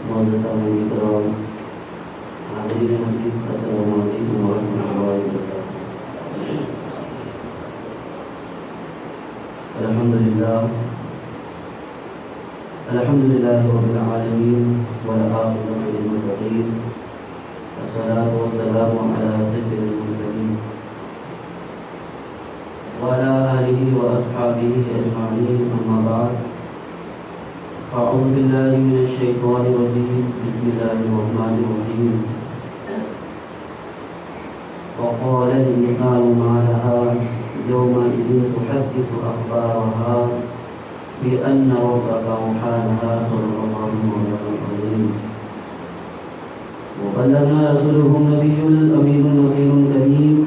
معزز سامعین کرام، حاضرین مجلس، السلام علیکم ورحمۃ اللہ وبرکاتہ۔ الحمدللہ رب العالمین والعاقبۃ للمتقین، والصلاۃ والسلام علی سید المرسلین وعلی آلہ واصحابہ اجمعین، اما بعد، اعوذ باللہ من الشیطان الرجیم، بسم اللہ الرحمن الرحیم۔ وقال الإنسان ما لها يومئذ تحدث أخبارها بأن ربك أوحى لها، صدق الله مولانا العظيم۔ وبلغنا رسوله النبي الأمين النبي الكريم،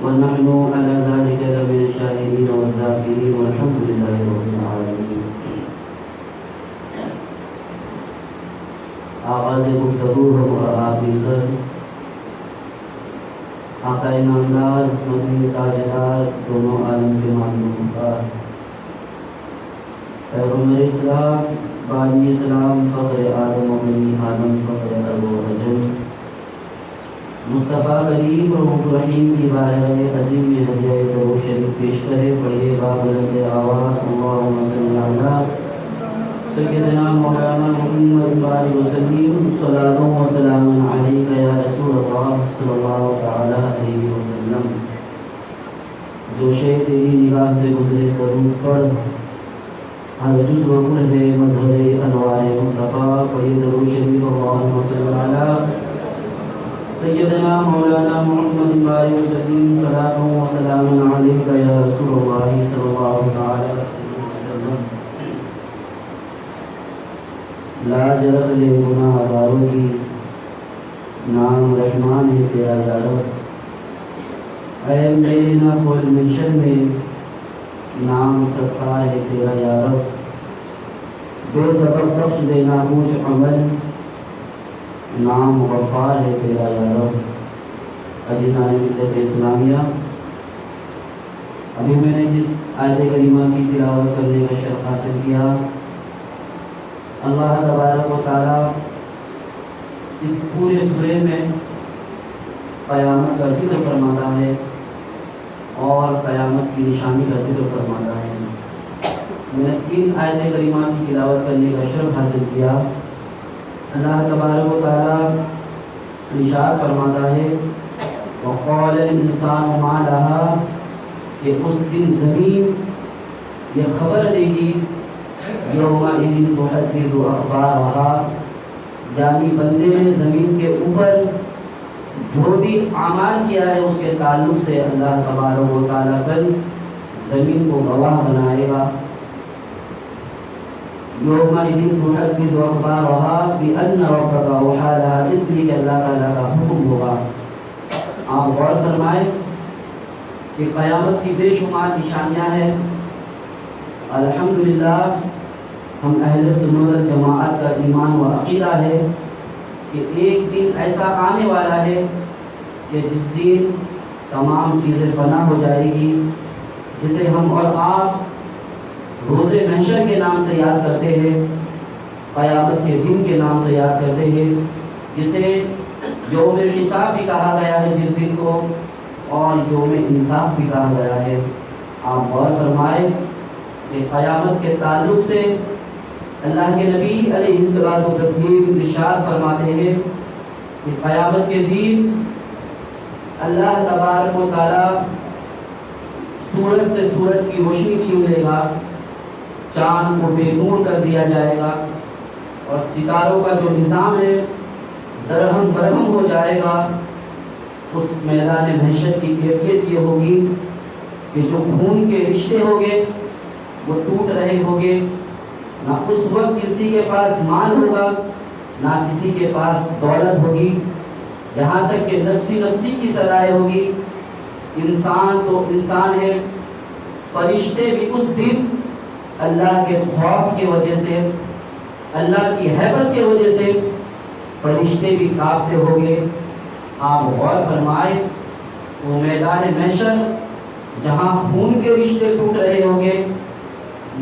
ونحن على ذلك لمن الشاهدين والذاكرين، والحمد لله رب العالمين۔ آغاز گفتگو ہم اور آپ مل کر آقا انعامدار، مدنی تاجدار، دونوں عالم کے معلوم کا پیغمبر اسلام، بانی اسلام، فخر آدم و بنی آدم، فخر ارض و حجم، مصطفیٰ کریم رحمت الرحیم کی بارگاہ عظیم میں ہدیہ درود شریف پیش کرے۔ پڑھیے با بلند آواز، اللہم صلی علی سیدنا مولانا محمد بارک وسلم، صلاۃ و سلام علیک یا رسول اللہ صلی اللہ تعالی علیہ وسلم۔ جو شے تیری نگاہ سے گزرے درود پڑھ، ہر جز و کل ہے مظہر انوار مصطفیٰ۔ پڑھیے درود شریف، اللہم صلی علی سیدنا مولانا محمد بارک وسلم، صلاۃ و سلام علیک یا رسول اللہ صلی اللہ تعالی علیہ وسلم۔ لاج رکھ لے گناہ گاروں کی، نام رحمان ہے تیرا یا رب۔ اے میرے نہ کھول منشر میں، نام ستار ہے تیرا یا رب۔ بے سبب بخش دینا پوچھ عمل، نام غفار ہے تیرا یا رب۔ عزیزان ملت اسلامیہ، ابھی میں نے جس آیت کریمہ کی تلاوت کرنے کا شرف حاصل کیا، اللہ تبارک و تعالیٰ اس پورے سورے میں قیامت کا ذکر فرماتا ہے اور قیامت کی نشانی کا ذکر فرماتا ہے۔ میں نے 3 آیت کریمہ کی تلاوت کرنے کا شرف حاصل کیا۔ اللہ تبارک و تعالیٰ ارشاد فرماتا ہے، وقال الانسان ما لها، کہ اس دن زمین یہ خبر دے گی، یومئذ تحدث اخبارها، یعنی بندے نے زمین کے اوپر جو بھی اعمال کیا ہے اس کے تعلق سے اللہ تبارک و تعالیٰ کل زمین کو گواہ بنائے گا۔ یومئذ تحدث اخبارها بأن ربك اوحى لها، اس لیے کہ اللہ تعالیٰ کا حکم ہوگا۔ آپ غور فرمائیں کہ قیامت کی بے شمار نشانیاں ہیں۔ الحمدللہ ہم اہل سنت والجماعت کا ایمان و عقیدہ ہے کہ ایک دن ایسا آنے والا ہے کہ جس دن تمام چیزیں فنا ہو جائے گی، جسے ہم اور آپ روز محشر کے نام سے یاد کرتے ہیں، قیامت کے دن کے نام سے یاد کرتے ہیں، جسے یوم حساب بھی کہا گیا ہے جس دن کو، اور یوم انصاف بھی کہا گیا ہے۔ آپ غور فرمائیں کہ قیامت کے تعلق سے اللہ کے نبی علیہ الصلوۃ والتسلیم ارشاد فرماتے ہیں کہ قیامت کے دن اللہ تبارک و تعالیٰ سورج سے سورج کی روشنی چھین لے گا، چاند کو بے نور کر دیا جائے گا، اور ستاروں کا جو نظام ہے درہم برہم ہو جائے گا۔ اس میدان محشر کی کیفیت یہ ہوگی کہ جو خون کے رشتے ہوگے وہ ٹوٹ رہے ہوگے، نہ اس وقت کسی کے پاس مال ہوگا، نہ کسی کے پاس دولت ہوگی، یہاں تک کہ نفسی کی سزائے ہوگی۔ انسان تو انسان ہے، فرشتے بھی اس دن اللہ کے خوف کی وجہ سے، اللہ کی ہیبت کی وجہ سے فرشتے بھی کانپتے ہوں گے۔ آپ غور فرمائیں، وہ میدان محشر جہاں خون کے رشتے ٹوٹ رہے ہوں گے،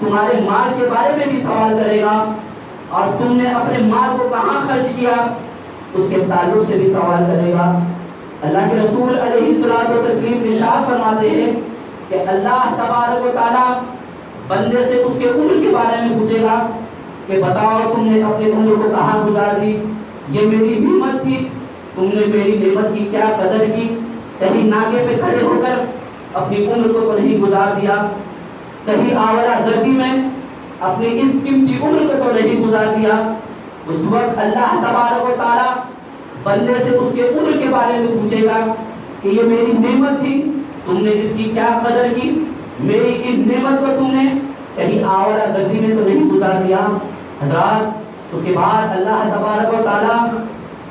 تمہارے مال کے بارے میں بھی سوال کرے گا، اور تم نے اپنے مال کو کہاں خرچ کیا اس کے تعلق سے بھی سوال کرے گا۔ اللہ کے رسول علیہ الصلوۃ والتسلیم ارشاد فرماتے ہیں کہ اللہ تبارک و تعالیٰ بندے سے اس کے عمر کے بارے میں پوچھے گا کہ بتاؤ تم نے اپنی عمر کو کہاں گزار دی، یہ میری نعمت تھی، تم نے میری نعمت کی کیا قدر کی، کہیں ناکے پہ کھڑے ہو کر اپنی عمر کو تو نہیں گزار دیا، کہیں آوارہ گردی میں اپنی اس قیمتی عمر کو تو نہیں گزار دیا۔ اس وقت اللہ تبارک و تعالیٰ بندے سے اس کے عمر کے بارے میں پوچھے گا کہ یہ میری نعمت تھی، تم نے اس کی کیا قدر کی، میری اس نعمت کو تم نے کہیں آوارہ گردی میں تو نہیں گزار دیا۔ حضرات، اس کے بعد اللہ تبارک و تعالیٰ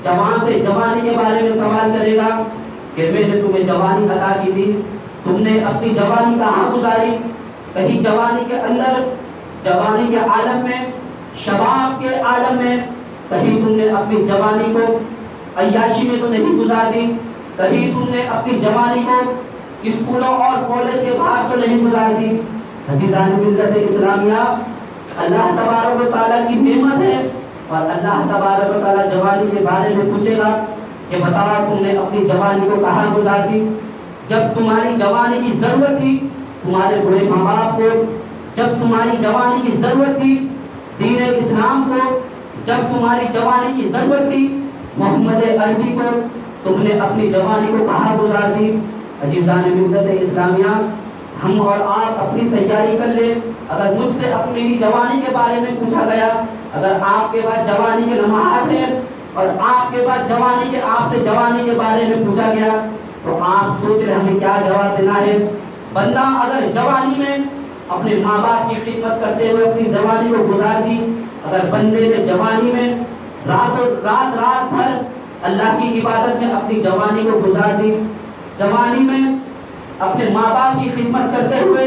جوان سے جوانی کے بارے میں سوال کرے گا کہ میں نے تمہیں جوانی عطا کی تھی، تم نے اپنی جوانی کہاں گزاری، کہیں جوانی کے اندر، جوانی کے عالم میں، شباب کے عالم میں کہیں تم نے اپنی جوانی کو عیاشی میں تو نہیں گزار دی، کہیں تم نے اپنی جوانی کو اسکولوں اور کالج کے باہر تو نہیں گزار دی۔ عزیزان ملت اسلامیہ، اللہ تبارک و تعالیٰ کی نعمت ہے، اور اللہ تبارک و تعالیٰ جوانی کے بارے میں پوچھے گا کہ بتاؤ تم نے اپنی جوانی کو کہاں گزار دی، جب تمہاری جوانی کی ضرورت تھی تمہارے بڑے ماں باپ کو، جب تمہاری جوانی کی ضرورت تھی دین اسلام کو، جب تمہاری جوانی کی ضرورت تھی محمد عربی کو، تم نے اپنی جوانی کو کہاں گزار دی۔ عزیزان ملت اسلامیہ، ہم اور آپ اپنی تیاری کر لیں۔ اگر مجھ سے اپنی جوانی کے بارے میں پوچھا گیا، اگر آپ کے بعد جوانی کے لمحات ہیں اور آپ کے بعد آپ سے جوانی کے بارے میں پوچھا گیا، تو آپ سوچ رہے ہمیں کیا جواب دینا ہے۔ بندہ اگر جوانی میں اپنے ماں باپ کی خدمت کرتے ہوئے اپنی جوانی کو گزار دی، اگر بندے نے جوانی میں رات بھر اللہ کی عبادت میں اپنی جوانی کو گزار دی، جوانی میں اپنے ماں باپ کی خدمت کرتے ہوئے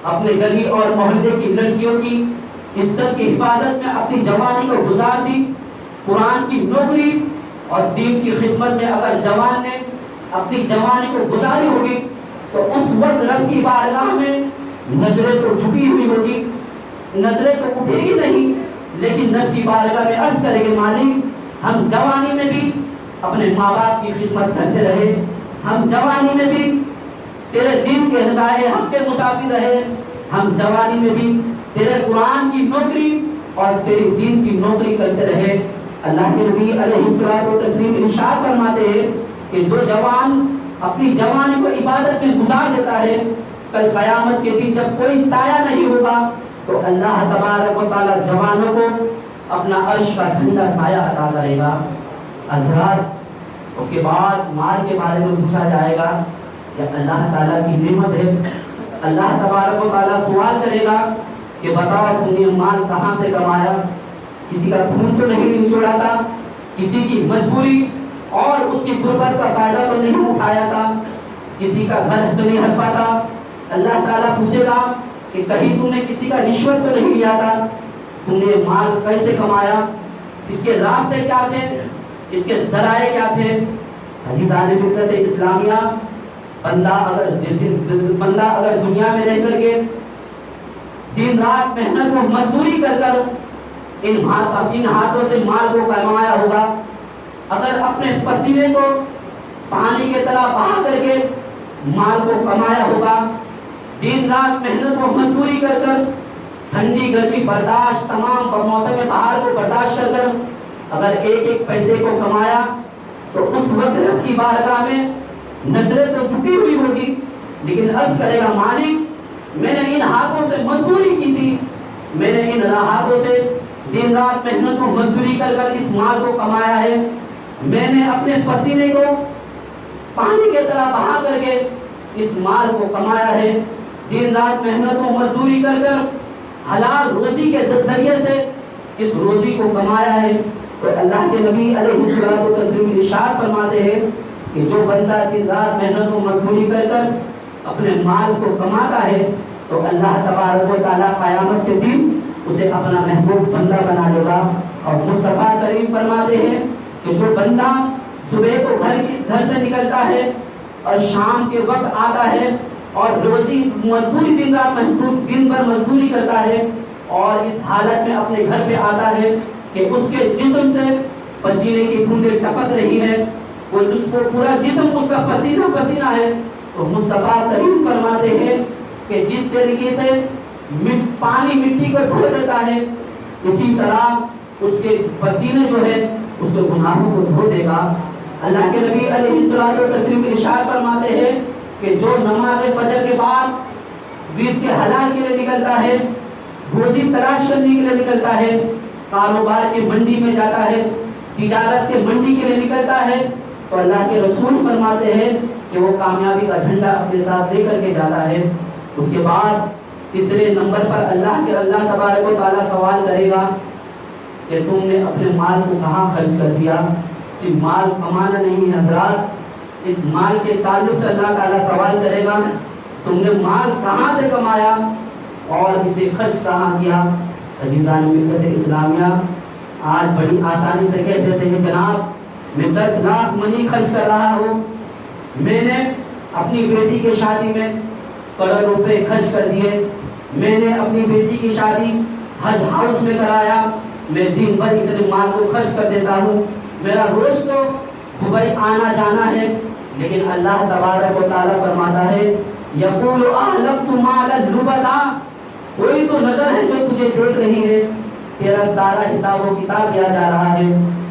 اپنے گلی اور محلے کی لڑکیوں کی عزت کی حفاظت میں اپنی جوانی کو گزار دی، قرآن کی نوکری اور دین کی خدمت میں اگر جوان نے اپنی جوانی کو گزاری ہوگی، تو اس وقت رب کی بارگاہ میں نظریں تو جھکی ہوئی ہوگی، نظریں تو اٹھے گی نہیں، لیکن رب کی بارگاہ میں عرض کرے گے مالک ہم جوانی میں بھی اپنے ماں باپ کی خدمت کرتے رہے، ہم جوانی میں بھی تیرے دین کے ہدایت حق کے مسافر رہے، ہم جوانی میں بھی تیرے قرآن کی نوکری اور تیری دین کی نوکری کرتے رہے۔ اللہ کے نبی علیہ الصلوۃ والتسلیم ارشاد فرماتے ہیں کہ جو جوان اپنی جوانی کو عبادت میں گزار دیتا ہے، کل قیامت کے دن جب کوئی سایہ نہیں ہوگا تو اللہ تبارک و تعالیٰ جوانوں کو اپنا عرش کا ٹھنڈا سایہ عطا کرے گا۔ حضرات، اس کے بعد مال کے بارے میں پوچھا جائے گا، یہ اللہ تعالیٰ کی نعمت ہے۔ اللہ تبارک و تعالیٰ سوال کرے گا کہ بتاؤ تم نے مال کہاں سے کمایا، کسی کا خون تو نہیں نچوڑا تھا، کسی کی مجبوری اور اس کی غربت کا فائدہ تو نہیں اٹھایا تھا، کسی کا گھر تو نہیں ہڑپا تھا۔ اللہ تعالیٰ پوچھے گا کہ کہیں تم نے کسی کا رشوت تو نہیں لیا تھا، تم نے مال کیسے کمایا، اس کے راستے کیا تھے، اس کے ذرائع کیا تھے۔ عزیزان ملت اسلامیہ، بندہ اگر دنیا میں رہ کر کے دن رات محنت و مزدوری کر کر ان ہاتھوں سے مال کو کمایا ہوگا، اگر اپنے پسینے کو پانی کی طرح بہا کر کے مال کو کمایا ہوگا، دن رات محنت و مزدوری کر کر ٹھنڈی گرمی برداشت، تمام موسم بہار کو برداشت کر کر اگر ایک ایک پیسے کو کمایا، تو اس وقت رب کی بارگاہ میں نظریں تو جھکی ہوئی ہوگی، لیکن عرض کرے گا مالک میں نے ان ہاتھوں سے مزدوری کی تھی، میں نے ان ہاتھوں سے دن رات محنت و مزدوری کر کر اس مال کو کمایا ہے، میں نے اپنے پسینے کو پانی کی طرح بہا کر کے اس مال کو کمایا ہے، دن رات محنت و مزدوری کر کر حلال روزی کے ذریعے سے اس روزی کو کمایا ہے۔ تو اللہ کے نبی علیہ الصلوۃ والتسلیم ارشاد فرماتے ہیں کہ جو بندہ دن رات محنت و مزدوری کر کر اپنے مال کو کماتا ہے، تو اللہ تبارک و تعالیٰ قیامت کے دن اسے اپنا محبوب بندہ بنا لے گا۔ اور مصطفیٰ کریم فرماتے ہیں کہ جو بندہ صبح کو گھر سے نکلتا ہے اور شام کے وقت آتا ہے، اور روزی مزدوری دن رات دن بھر مزدوری کرتا ہے اور اس حالت میں اپنے گھر پہ آتا ہے کہ اس کے جسم سے پسینے کی بوندیں ٹپک رہی ہے، وہ اس کو پورا جسم اس کا پسینہ پسینہ ہے، تو مصطفیٰ کریم فرماتے ہیں کہ جس طریقے سے پانی مٹی کو دھو دیتا ہے، اسی طرح اس کے پسینے جو ہے اس کے گناہوں کو دھو دے گا۔ اللہ کے نبی علیہ الصلوۃ والتسلیم ارشاد فرماتے ہیں کہ جو نماز فجر کے بعد رزق کے حلال کے لیے نکلتا ہے، روزی تلاش کرنے کے لیے نکلتا ہے، کاروبار کی منڈی میں جاتا ہے، تجارت کے منڈی کے لیے نکلتا ہے، تو اللہ کے رسول فرماتے ہیں کہ وہ کامیابی کا جھنڈا اپنے ساتھ لے کر کے جاتا ہے۔ اس کے بعد تیسرے نمبر پر اللہ تبارک و تعالیٰ سوال کرے گا کہ تم نے اپنے مال کو کہاں خرچ کر دیا۔ صرف مال کمانا نہیں ہے حضرات، اس مال کے تعلق سے اللہ تعالیٰ سوال کرے گا تم نے مال کہاں سے کمایا اور اسے خرچ کہاں کیا۔ عزیزان ملت اسلامیہ، آج بڑی آسانی سے کہہ دیتے ہیں جناب میں 10 لاکھ منی خرچ کر رہا ہوں، میں نے اپنی بیٹی کی شادی میں کروڑ روپے خرچ کر دیے، میں نے اپنی بیٹی کی شادی حج ہاؤس میں کرایا، میں دن بھر اتنے مال کو خرچ کر دیتا ہوں، میرا روز تو دبئی آنا جانا ہے۔ لیکن اللہ تبارک و تعالیٰ فرماتا ہے یقول اہلکت مالا لبدا، کوئی تو نظر ہے جو تجھے دیکھ رہی ہے، تیرا سارا حساب و کتاب کیا جا رہا ہے۔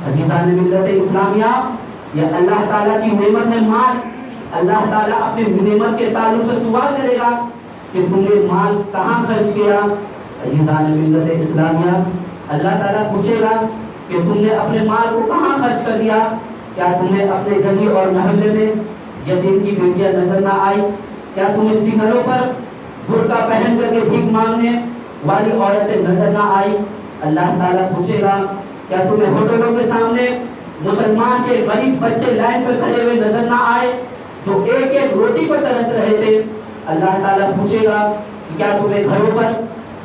عزیزان ملت اسلامیہ، یہ اللہ تعالیٰ کی نعمت ہے مال۔ اللہ تعالیٰ اپنی نعمت کے تعلق سے سوال کرے گا کہ تم نے مال کہاں خرچ کیا۔ عزیزان ملت اسلامیہ، اللہ تعالیٰ پوچھے گا کہ تم نے اپنے مال کو کہاں خرچ کر دیا۔ کیا تمہیں اپنے گلی اور محلے میں یتیم کی بیٹیاں نظر نہ آئی؟ کیا تمہیں سینروں پر برقع پہن کر کے بھیک مانگنے والی عورتیں نظر نہ آئی؟ اللہ تعالیٰ پوچھے گا کیا تمہیں ہوٹلوں کے سامنے مسلمان کے غریب بچے لائن پر کھڑے ہوئے نظر نہ آئے جو ایک ایک روٹی پر ترس رہے تھے؟ اللہ تعالیٰ پوچھے گا کہ کیا تمہیں گھروں پر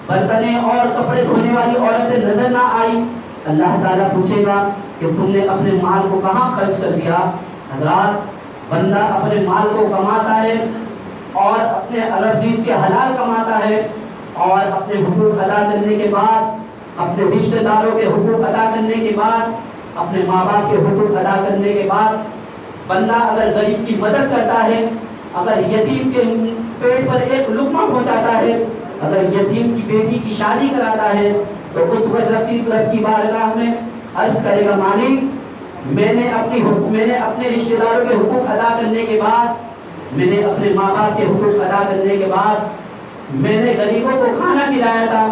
برتنیں اور کپڑے دھونے والی عورتیں نظر نہ آئی؟ اللہ تعالیٰ پوچھے گا کہ تم نے اپنے مال کو کہاں خرچ کر دیا۔ حضرات، بندہ اپنے مال کو کماتا ہے اور اپنے رزق کے حلال کماتا ہے اور اپنے حقوق ادا کرنے کے بعد، اپنے رشتہ داروں کے حقوق ادا کرنے کے بعد، اپنے ماں باپ کے حقوق ادا کرنے کے بعد، بندہ اگر غریب کی مدد کرتا ہے، اگر یتیم کے پیٹ پر ایک لقمہ پہنچاتا ہے، اگر یتیم کی بیٹی کی شادی کراتا ہے، تو اس وقت رب کی بارگاہ میں عرض کرے گا مالک میں نے اپنے رشتہ داروں کے حقوق ادا کرنے کے بعد، میں نے اپنے ماں باپ کے حقوق ادا کرنے کے بعد، میں نے غریبوں کو کھانا کھلایا تھا،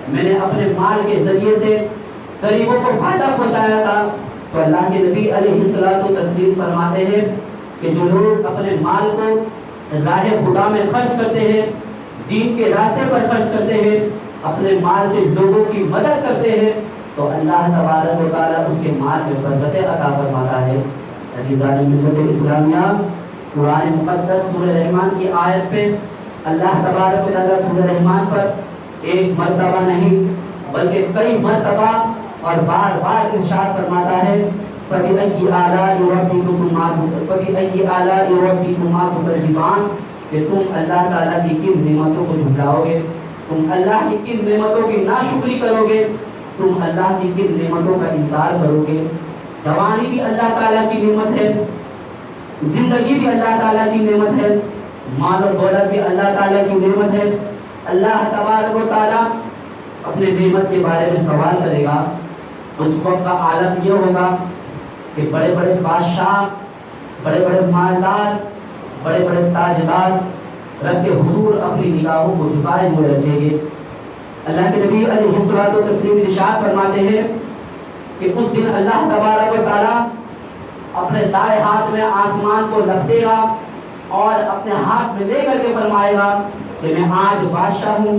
میں نے اپنے مال کے ذریعے سے غریبوں کو فائدہ پہنچایا تھا۔ تو اللہ کے نبی علیہ الصلوۃ والتسلیم فرماتے ہیں کہ جو لوگ اپنے مال کو راہ خدا میں خرچ کرتے ہیں، دین کے راستے پر خرچ کرتے ہیں، اپنے مال سے لوگوں کی مدد کرتے ہیں، تو اللہ تبارک و تعالیٰ اس کے مال میں برکتیں عطا فرماتا ہے۔ عزیزان ملت اسلامیہ، قرآن مقدس سورہ رحمان کی آیت پہ اللہ تبارک و تعالیٰ سورہ رحمان پر ایک مرتبہ نہیں بلکہ کئی مرتبہ اور بار بار ارشاد فرماتا ہے فَبِأَيِّ آلَاءِ رَبِّكُمَا تُكَذِّبَانِ، کہ تم اللہ تعالیٰ کی کن نعمتوں کو جھٹلاؤ گے، تم اللہ کی کن نعمتوں کی ناشکری کرو گے، تم اللہ کی کن نعمتوں کا انکار کرو گے۔ جوانی بھی اللہ تعالیٰ کی نعمت ہے، زندگی بھی اللہ تعالیٰ کی نعمت ہے، مال و دولت بھی اللہ تعالیٰ کی نعمت ہے۔ اللہ تبارک و تعالیٰ اپنے نعمت کے بارے میں سوال کرے گا۔ اس وقت کا عالم یہ ہوگا کہ بڑے بڑے بادشاہ، بڑے بڑے مالدار، بڑے بڑے تاجدار رب کے حضور اپنی نگاہوں کو جھکائے ہوئے رکھیں گے۔ اللہ کے نبی علیہ الصلوۃ والتسلیم ارشاد فرماتے ہیں کہ اس دن اللہ تبارک و تعالیٰ اپنے دائیں ہاتھ میں آسمان کو لپٹے گا اور اپنے ہاتھ میں لے کر کے فرمائے گا کہ میں آج بادشاہ ہوں۔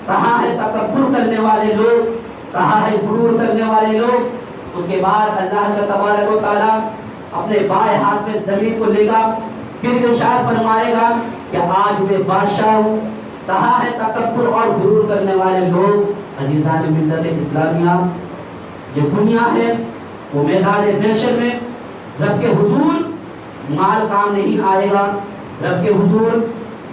کہاں ہے تکبر کرنے والے لوگ، کہاں ہے غرور کرنے والے لوگ؟ اس کے بعد اللہ کا تبارک و تعالیٰ اپنے بائیں ہاتھ میں زمین کو لے گا، پھر ارشاد فرمائے گا کہ آج میں بادشاہ ہوں۔ کہاں ہے تکبر اور غرور کرنے والے لوگ؟ عزیزان ملت اسلامیہ، یہ دنیا ہے وہ میدان محشر میں رب کے حضور مال کام نہیں آئے گا، رب کے حضور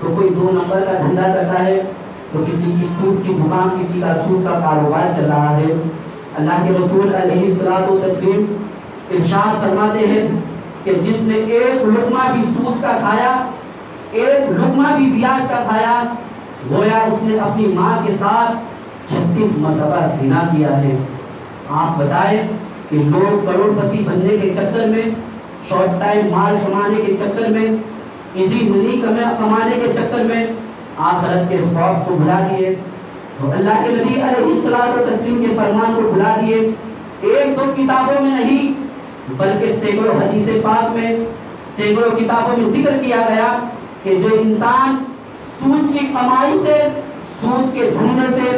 تو کوئی 2 نمبر کا دھندا کرتا ہے، تو کسی کی سود کی دکان، کسی کا سود کا کاروبار چل رہا ہے۔ اللہ کے رسول علیہ الصلوۃ والتسلیم ارشاد فرماتے ہیں کہ جس نے ایک لقمہ بھی سود کا کھایا، ایک لقمہ بھی بیاج کا کھایا، گویا اس نے اپنی ماں کے ساتھ 36 مرتبہ زنا کیا ہے۔ آپ بتائیں کہ لوگ کروڑ پتی بننے کے چکر میں، شارٹ ٹائم مال کمانے کے چکر میں، ایزی منی کمانے کے چکر میں آخرت کے خوف کو بھلا دیے، تو اللہ کے نبی علیہ الصلوۃ والتسلیم کے فرمان کو بھلا دیے۔ 1-2 کتابوں میں نہیں بلکہ سینکڑوں حدیث پاک میں، سینکڑوں کتابوں میں ذکر کیا گیا کہ جو انسان سود کی کمائی سے، سود کے دھندے سے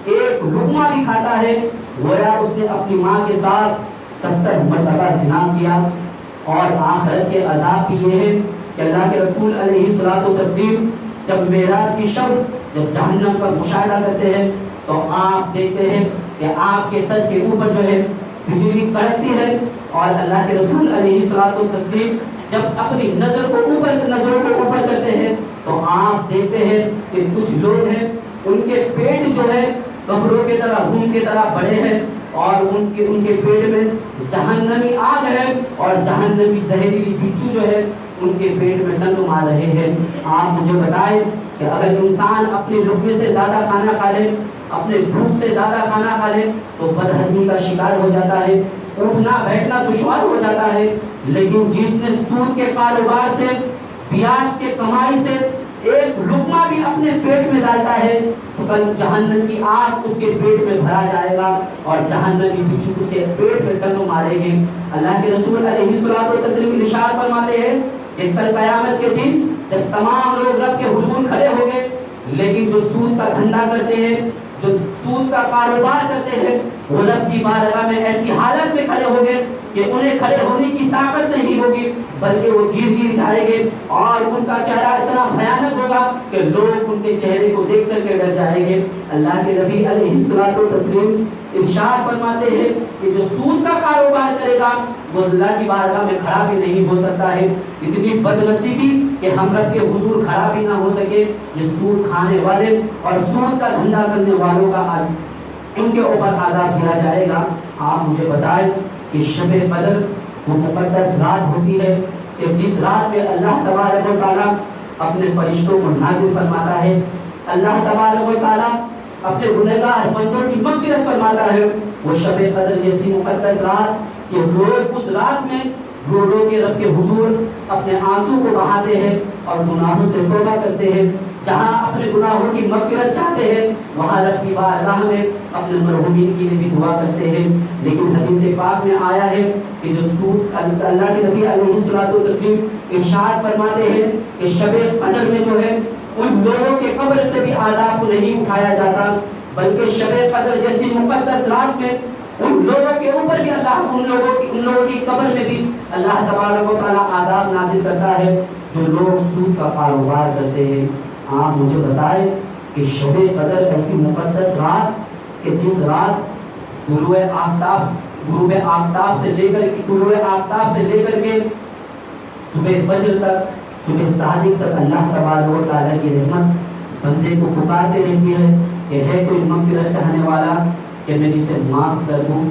ایک لقمہ بھی کھاتا ہے، گویا اس نے اپنی ماں کے ساتھ 70 مرتبہ زنا کیا۔ اور آخرت کے عذاب بھی یہ ہے کہ اللہ کے رسول علیہ الصلوۃ والتسلیم جب معراج کی شب جب جہنم کا مشاہدہ کرتے ہیں تو آپ دیکھتے ہیں کہ آپ کے سر کے اوپر جو ہے بجلی کڑکتی ہے، اور اللہ کے رسول علیہ الصلوۃ والتسلیم جب اپنی نظروں کو اوپر کرتے ہیں تو آپ دیکھتے ہیں کہ کچھ لوگ ہیں، ان کے پیٹ جو ہے بکروں کی طرح، گھوم کی طرح بڑے ہیں، اور ان کے پیٹ میں جہنمی آگ ہے، اور جہنمی زہریلی بچھو جو ہے ان کے پیٹ میں ڈنک مار رہے ہیں۔ آپ مجھے بتائیں کہ اگر انسان اپنے لقمے سے زیادہ کھانا کھا لے، اپنے بھوک سے زیادہ کھانا کھا لے تو بدہضمی کا شکار ہو جاتا ہے، اٹھنا بیٹھنا دشوار ہو جاتا ہے۔ لیکن جس نے سود کے کاروبار سے، بیاج کے کمائی سے ایک لقمہ بھی اپنے پیٹ میں ڈالتا ہے تو کل جہنم کی آگ اس کے پیٹ میں بھرا جائے گا، اور جہنمی بچھو اس کے پیٹ میں ڈنک مارے گے۔ اللہ کے رسول علیہ الصلوۃ والتسلیم ارشاد فرماتے ہیں کہ کل قیامت کے دن جب تمام لوگ رب کے حضور کھڑے ہوں گے، لیکن جو سود کا دھندا کرتے ہیں، جو سود کا کاروبار کرتے ہیں، وہ رب کی بارگاہ میں ایسی حالت میں کھڑے ہوں گے کہ انہیں کھڑے ہونے کی طاقت نہیں ہوگی، بلکہ وہ گر جائیں گے، اور ان کا چہرہ اتنا بھیانک ہوگا کہ لوگ ان کے چہرے کو دیکھ کر کے ڈر جائیں گے۔ اللہ کے نبی علیہ الصلوۃ والتسلیم ارشاد فرماتے ہیں کہ جو سود کا کاروبار کرے گا وہ اللہ کی بارگاہ میں کھڑا بھی نہیں ہو سکتا ہے۔ اتنی بدنصیبی کہ ہم رب کے حضور کھڑا بھی نہ ہو سکے۔ یہ سود کھانے والے اور سود کا دھندا کرنے والوں کا ان کے اوپر عذاب دیا جائے گا۔ آپ مجھے بتائیں کہ شب قدر وہ مقدس رات ہوتی ہے کہ جس رات میں اللہ تبارک و تعالیٰ اپنے فرشتوں کو نازل فرماتا ہے، اللہ تبارک و تعالیٰ اپنے گنہگار بندوں کی مغفرت فرماتا ہے۔ وہ شب قدر جیسی مقدس رات کہ لوگ اس رات میں رو رو کے رب کے حضور اپنے آنسو کو بہاتے ہیں اور گناہوں سے توبہ کرتے ہیں۔ جہاں اپنے گناہوں کی مغفرت چاہتے ہیں وہاں رب کی بارگاہ میں اپنے مرحومین کے لیے بھی دعا کرتے ہیں۔ لیکن حدیث پاک میں آیا ہے کہ جو سود، اللہ کے نبی علیہ الصلوۃ والتسلیم ارشاد فرماتے ہیں کہ شب قدر میں جو ہے ان لوگوں کے قبر سے بھی عذاب کو نہیں اٹھایا جاتا، بلکہ شب قدر جیسی مقدس رات میں ان لوگوں کے اوپر بھی اللہ، ان لوگوں کی قبر میں بھی اللہ تبارک و تعالیٰ عذاب نازل کرتا ہے جو لوگ سود کا کاروبار کرتے ہیں۔ آپ مجھے بتائیں کہ شب قدر ایسی مقدس رات کہ جس رات غروب آفتاب سے لے کر کے صبح فجر تک، صبح صادق تک اللہ تبارک و تعالیٰ کی رحمت بندے کو پکارتے رہتی ہے کہ ہے کوئی مغفرت چاہنے والا کہ میں جسے معاف کر دوں۔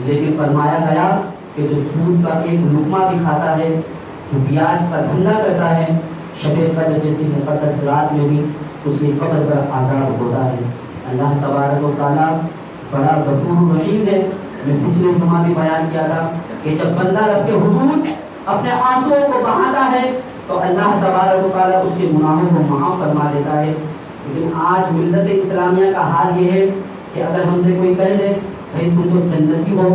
لیکن فرمایا گیا کہ جو سود کا ایک لقمہ بھی کھاتا ہے، جو بیاج کا دھندا کرتا ہے، شب قدر جیسی مقدس رات میں بھی اس کی قبر پر عذاب ہوتا ہے۔ اللہ تبارک و تعالیٰ بڑا غفور رحیم ہے۔ میں پچھلے جمعہ بھی بیان کیا تھا کہ جب بندہ رب کے حضور اپنے آنسوؤں کو بہاتا ہے تو اللہ تبارک و تعالیٰ اس کے گناہوں کو معاف فرما دیتا ہے۔ لیکن آج ملت اسلامیہ کا حال یہ ہے کہ اگر ہم سے کوئی کہہ دے بھائی تم تو جنتی ہو،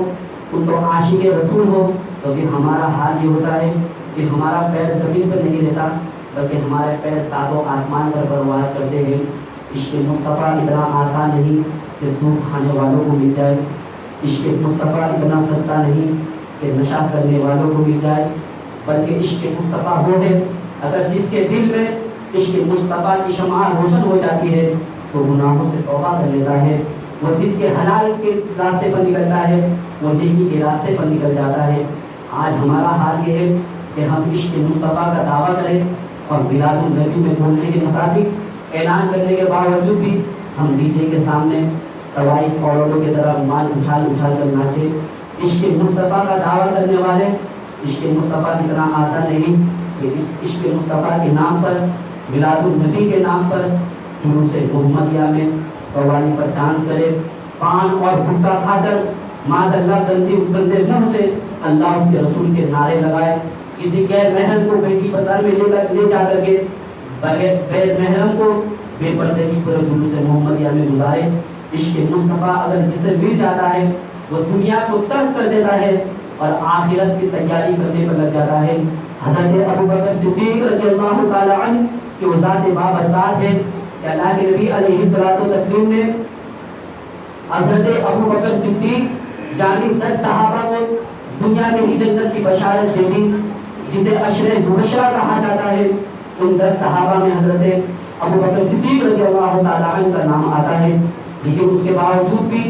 تم تو عاشق رسول ہو، تو پھر ہمارا حال یہ ہوتا ہے کہ ہمارا پیر زمین پر نہیں رہتا بلکہ ہمارے پیر ساتوں آسمان پر پرواز کرتے ہیں۔ عشق مصطفیٰ اتنا آسان نہیں کہ سود کھانے والوں کو مل جائے، عشق مصطفیٰ اتنا سستا نہیں کہ نشہ کرنے والوں کو مل جائے، بلکہ عشق مصطفیٰ وہ ہے اگر جس کے دل میں عشق مصطفیٰ کی شمع روشن ہو جاتی ہے تو گناہوں سے توبہ کر لیتا ہے، وہ جس کے حلال کے راستے پر نکلتا ہے وہ نیکی کے راستے پر نکل جاتا ہے۔ آج ہمارا حال یہ ہے کہ ہم عشق مصطفیٰ کا دعویٰ کریں اور میلاد النبی میں بولنے کے مطابق اعلان کرنے کے باوجود بھی ہم ڈی جے کے سامنے طوائف عورتوں کی طرح مال اچھال اچھال کر ناچے. عشق مصطفیٰ کا دعویٰ کرنے والے عشق مصطفیٰ کی طرح آسان نہیں کہ اس عشق مصطفیٰ کے نام پر میلاد النبی کے نام پر جلوس محمدیہ میں قوالی پر ڈانس کرے, پان اور بھٹا کھا کر معاذ اللہ گندے منہ سے اللہ اس کے رسول کے نعرے لگائے, کسی غیر محرم کو بیٹی بازار میں لے جا کر کے غیر محرم کو بے پردے کی پورے جلوس محمدیہ میں گزارے. عشق مصطفیٰ اگر جسے مل جاتا ہے وہ دنیا کو ترک کر دیتا ہے اور آخرت کی تیاری کرنے پر لگ جاتا ہے. حضرت ابوبکر صدیق رضی اللہ تعالی عنہ کی وہ ذات بابرکات ہے کہ اللہ کے نبی علیہ الصلوۃ والتسلیم نے حضرت ابوبکر صدیق یعنی 10 صحابہ کو دنیا میں ہی جنت کی بشارت دے دی جسے عشر مبشرہ کہا جاتا ہے. ان 10 صحابہ میں حضرت ابوبکر صدیق رضی اللہ تعالی عنہ کا نام آتا ہے, لیکن اس کے باوجود بھی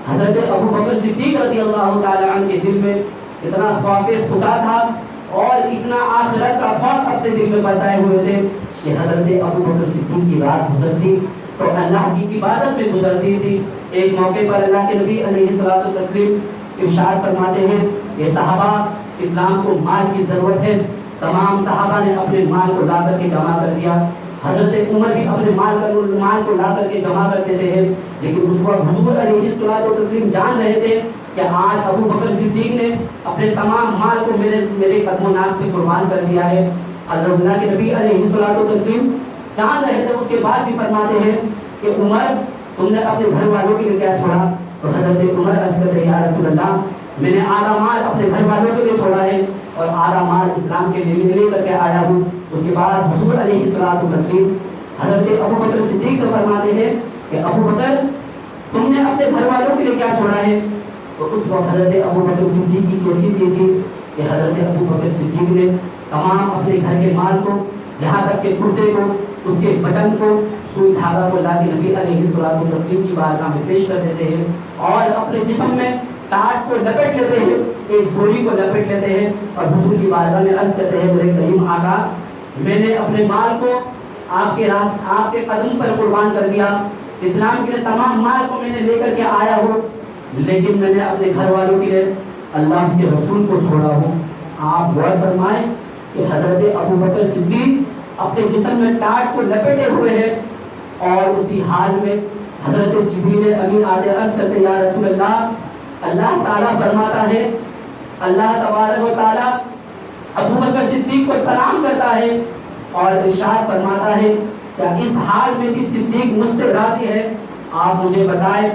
حضرت ابوبکر صدیق رضی اللہ تعالی عنہ کے دل میں اتنا خوف خدا تھا اور اتنا آخرت کا خوف اپنے دل میں بسائے ہوئے تھے کہ حضرت ابوبکر صدیق کی رات گزرتی تو اللہ کی عبادت میں گزرتی تھی. ایک موقع پر اللہ کے نبی علیہ الصلوۃ والتسلیم ارشاد فرماتے ہیں کہ صحابہ اسلام کو مال کی ضرورت ہے. تمام صحابہ نے اپنے مال کو لا کر کے جمع کر دیا. حضرت عمر بھی اپنے مال کو لا کر کے جمع کرتے تھے, لیکن اس وقت حضور علیہ الصلوۃ والتسلیم جان رہے تھے کہ آج ابوبکر صدیق نے اپنے تمام مال کو میرے قدم و ناز پہ قربان کر دیا ہے. اللہ کے نبی علیہ الصلوۃ والتسلیم جان رہے تھے, اس کے بعد بھی فرماتے ہیں کہ عمر تم نے اپنے گھر والوں کے لیے کیا چھوڑا؟ تو حضرت عمر عرض کرتے ہیں یا رسول اللہ میں نے آدھا مال اپنے گھر والوں کے لیے چھوڑا ہے اور آدھا مال اسلام کے لیے لے کر کے آیا ہوں. اس کے بعد حضور علیہ الصلوۃ والتسلیم حضرت ابوبکر صدیق سے فرماتے ہیں کہ ابوبکر تم نے اپنے گھر والوں کے لیے کیا چھوڑا ہے؟ تو اس وقت حضرت ابوبکر صدیق کی کیفیت یہ تھی کہ حضرت ابوبکر صدیق نے تمام اپنے گھر کے مال کو, یہاں تک کہ کرتے کو, اس کے بٹن کو, سوئی دھاگا کو لا کے نبی علیہ الصلوۃ والتسلیم کی بارگاہ میں پیش کر دیتے ہیں اور اپنے جسم میں ٹاٹ کو لپیٹ لیتے ہیں, ایک بوری کو لپیٹ لیتے ہیں اور حضور کی بارگاہ میں عرض کرتے ہیں میرے کریم آقا میں نے اپنے مال کو آپ کے قدم پر قربان کر دیا, اسلام کے لیے تمام مال کو میں نے لے کر کے آیا ہوں, لیکن میں نے اپنے گھر والوں کے لیے اللہ اس کے رسول کو چھوڑا ہوں. آپ غور فرمائیں کہ حضرت ابوبکر صدیق اپنے جسم میں ٹاٹ کو لپیٹے ہوئے ہیں اور اسی حال میں حضرت جبریل امین آتے عرض کرتے یا رسول اللہ تعالیٰ فرماتا ہے, اللہ تبارک و تعالیٰ ابوبکر صدیق کو سلام کرتا ہے اور ارشاد فرماتا ہے کہ اس حال میں بھی صدیق مجھ سے راضی ہے. آپ مجھے بتائیں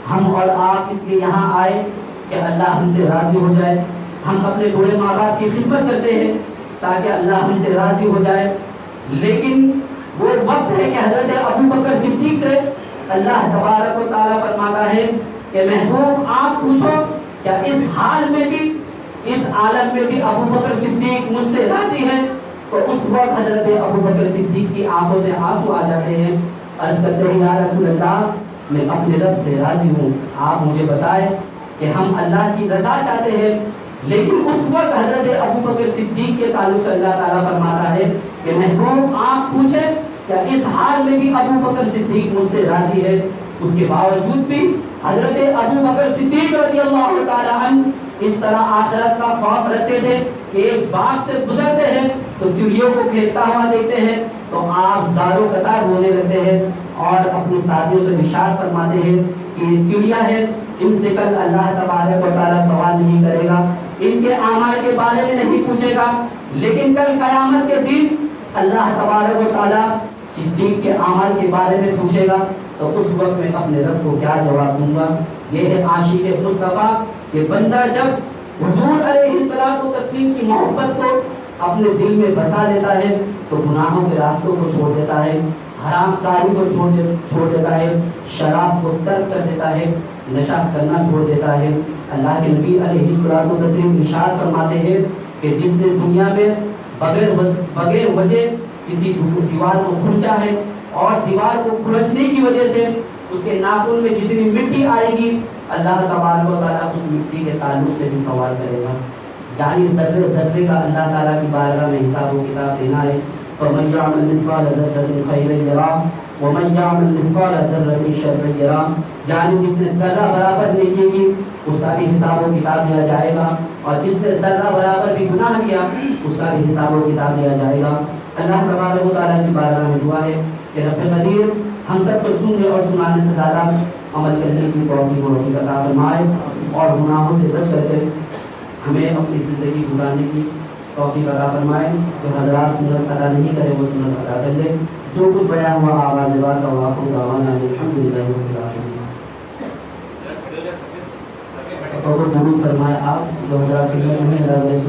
ہم اور آپ اس لیے یہاں آئے کہ اللہ ہم سے راضی ہو جائے. ہم اپنے بوڑھے ماں باپ کی خدمت کرتے ہیں تاکہ اللہ ہم سے راضی ہو جائے, لیکن وہ وقت ہے کہ حضرت ابوبکر صدیق سے اللہ تبارک و تعالیٰ فرماتا ہے کہ محبوب آپ پوچھو کیا اس حال میں بھی اس عالم میں بھی ابوبکر صدیق مجھ سے راضی ہے؟ تو اس وقت حضرت ابوبکر صدیق کی آنکھوں سے آنسو آ جاتے ہیں, عرض کرتے ہیں یا رسول اللہ میں اپنے رب سے راضی ہوں, آپ مجھے بتائیں کہ ہم اللہ کی رضا چاہتے ہیں. لیکن اس وقت حضرت ابوبکر صدیق کے تعلق سے اللہ تعالیٰ فرماتا ہے کہ محبوب آپ پوچھیں کیا اس حال میں بھی ابوبکر صدیق مجھ سے راضی ہے؟ اس کے باوجود بھی حضرت ابوبکر صدیق رضی اللہ تعالیٰ عنہ اس طرح آخرت کا خوف رکھتے تھے کہ ایک باغ سے گزرتے ہیں تو چڑیوں کو کھیلتا ہوا دیکھتے ہیں تو آپ زاروں قطار رونے لگتے ہیں اور اپنی ساتھیوں سے ارشاد فرماتے ہیں کہ یہ چڑیا ہے, ان سے کل اللہ تبارک و تعالیٰ سوال نہیں کرے گا, ان کے اعمال کے بارے میں نہیں پوچھے گا, لیکن کل قیامت کے دن اللہ تبارک و تعالیٰ صدیق کے اعمال کے بارے میں پوچھے گا. تو اس وقت میں اپنے رب کو کیا جواب دوں گا؟ یہ ہے عاشق مصطفیٰ کہ بندہ جب حضور علیہ الصلوۃ والتسلیم کی محبت کو اپنے دل میں بسا لیتا ہے تو گناہوں کے راستوں کو چھوڑ دیتا ہے, حرام کاری کو چھوڑ دیتا ہے, شراب کو ترک کر دیتا ہے, نشہ کرنا چھوڑ دیتا ہے. اللہ کے نبی علیہ الصلوۃ والتسلیم ارشاد فرماتے ہیں کہ جس نے دنیا میں بغیر وجہ کسی دیوار کو کھرچا ہے اور دیوار کو کھرچنے کی وجہ سے اس کے ناخن میں جتنی مٹی آئے گی اللہ تبارک و تعالیٰ اس مٹی کے تعلق سے بھی سوال کرے گا. یعنی ذرے ذرے کا اللہ تعالیٰ کی بارگاہ میں حساب و کتاب دینا ہے. فمن يعمل مثقال ذرة خيرا يره ومن يعمل مثقال ذرة شرا يره، یعنی جس نے ذرہ برابر نیکی کی اس کا بھی حساب و کتاب دیا جائے گا، اور جس نے ذرہ برابر بھی گناہ کیا اس کا بھی حساب و کتاب دیا جائے گا۔ اللہ تبارک و تعالیٰ کی بارگاہ میں دعا ہے کہ رب قدیر ہم سب کو سننے اور سنانے سے زیادہ عمل کرنے کی توفیق عطا فرمائے، اور گناہوں سے بچ کر کے ہمیں اپنی زندگی گزارنے کی توفیق عطا فرمائے۔ جو حضرات سنت ادا نہیں کرے وہ سنت ادا کر لے۔ جو کچھ بیان ہوا آواز بات کا واقع دعوانا الحمدللہ رب العالمین۔ اور درود فرمائے آپ جو حضرات سنت نہیں ادا کرے